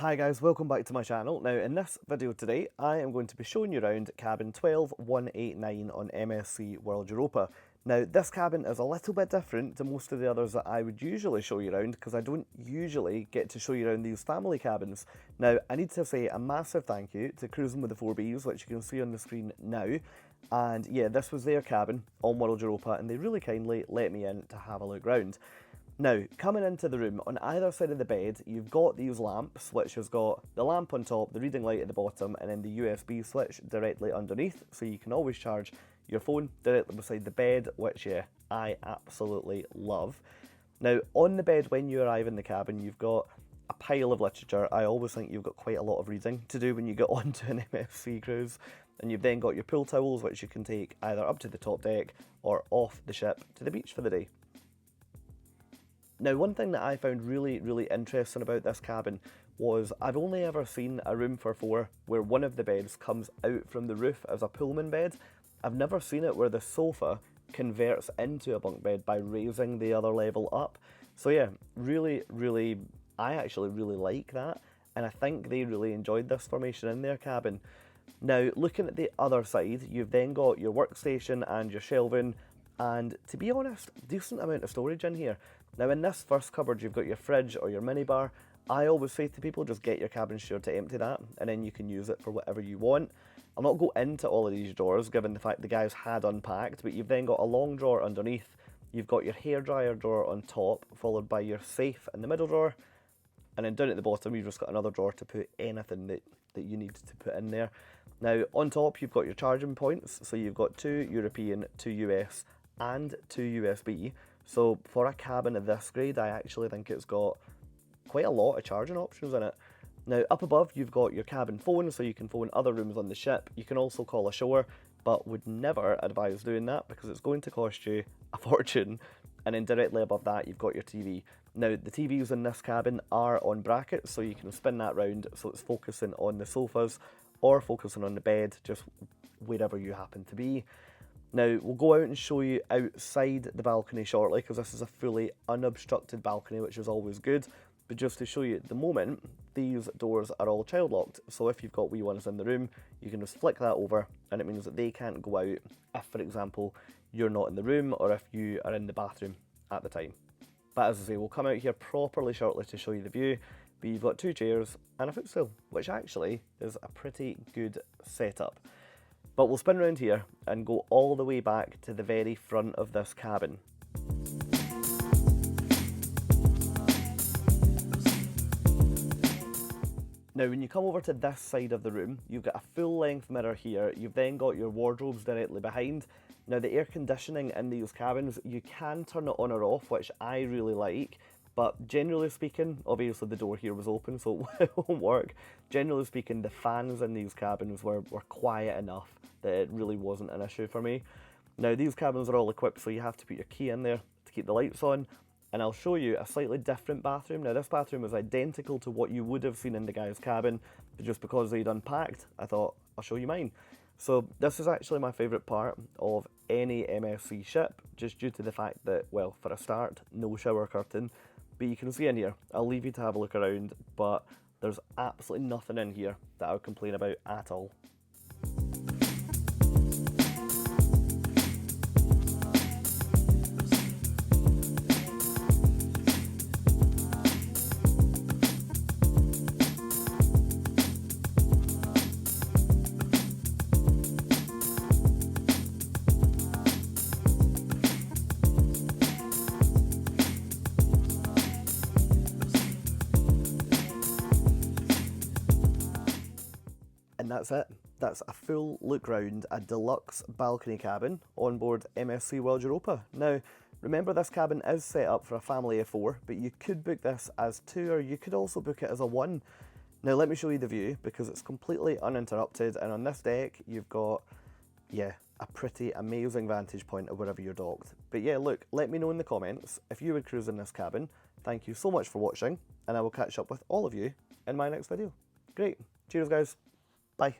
Hi guys, welcome back to my channel. Now in this video today I am going to be showing you around cabin 12189 on MSC World Europa. Now this cabin is a little bit different to most of the others that I would usually show you around because I don't usually get to show you around these family cabins. Now I need to say a massive thank you to Cruising with the 4Bs, which you can see on the screen now. And yeah, this was their cabin on World Europa and they really kindly let me in to have a look round. Now, coming into the room, on either side of the bed, you've got these lamps, which has got the lamp on top, the reading light at the bottom, and then the USB switch directly underneath, so you can always charge your phone directly beside the bed, which, yeah, I absolutely love. Now, on the bed, when you arrive in the cabin, you've got a pile of literature. I always think you've got quite a lot of reading to do when you get onto an MSC cruise. And you've then got your pool towels, which you can take either up to the top deck or off the ship to the beach for the day. Now, one thing that I found really interesting about this cabin was I've only ever seen a room for four where one of the beds comes out from the roof as a Pullman bed. I've never seen it where the sofa converts into a bunk bed by raising the other level up. So yeah, I actually really like that, and I think they really enjoyed this formation in their cabin. Now, looking at the other side, you've then got your workstation and your shelving, and to be honest, decent amount of storage in here. Now in this first cupboard you've got your fridge or your minibar. I always say to people, just get your cabin steward to empty that and then you can use it for whatever you want. I'll not go into all of these drawers given the fact the guys had unpacked, but you've then got a long drawer underneath, you've got your hairdryer drawer on top, followed by your safe in the middle drawer, and then down at the bottom you've just got another drawer to put anything that you need to put in there. Now on top you've got your charging points, so you've got 2 European, 2 US and 2 USB. So for a cabin of this grade, I actually think it's got quite a lot of charging options in it. Now up above you've got your cabin phone, so you can phone other rooms on the ship. You can also call ashore, but would never advise doing that because it's going to cost you a fortune. And then directly above that you've got your TV. Now the TVs in this cabin are on brackets, so you can spin that round so it's focusing on the sofas or focusing on the bed, just wherever you happen to be. Now, we'll go out and show you outside the balcony shortly because this is a fully unobstructed balcony, which is always good. But just to show you at the moment, these doors are all child locked. So if you've got wee ones in the room, you can just flick that over and it means that they can't go out if, for example, you're not in the room or if you are in the bathroom at the time. But as I say, we'll come out here properly shortly to show you the view. But you've got 2 chairs and a footstool, which actually is a pretty good setup. But we'll spin around here and go all the way back to the very front of this cabin. Now when you come over to this side of the room, you've got a full length mirror here, you've then got your wardrobes directly behind. Now the air conditioning in these cabins, you can turn it on or off, which I really like. But generally speaking, obviously the door here was open so it won't work. Generally speaking, the fans in these cabins were quiet enough that it really wasn't an issue for me. Now these cabins are all equipped so you have to put your key in there to keep the lights on. And I'll show you a slightly different bathroom. Now this bathroom is identical to what you would have seen in the guy's cabin, but just because they'd unpacked, I thought I'll show you mine. So this is actually my favourite part of any MSC ship, just due to the fact that, well, for a start, no shower curtain. But you can see in here, I'll leave you to have a look around, but there's absolutely nothing in here that I would complain about at all. And that's it. That's a full look round a deluxe balcony cabin on board MSC World Europa. Now, remember this cabin is set up for a family of 4, but you could book this as 2 or you could also book it as a 1. Now let me show you the view because it's completely uninterrupted, and on this deck you've got, yeah, a pretty amazing vantage point of wherever you're docked. But yeah, look, let me know in the comments if you would cruise in this cabin. Thank you so much for watching, and I will catch up with all of you in my next video. Great, cheers guys. Bye.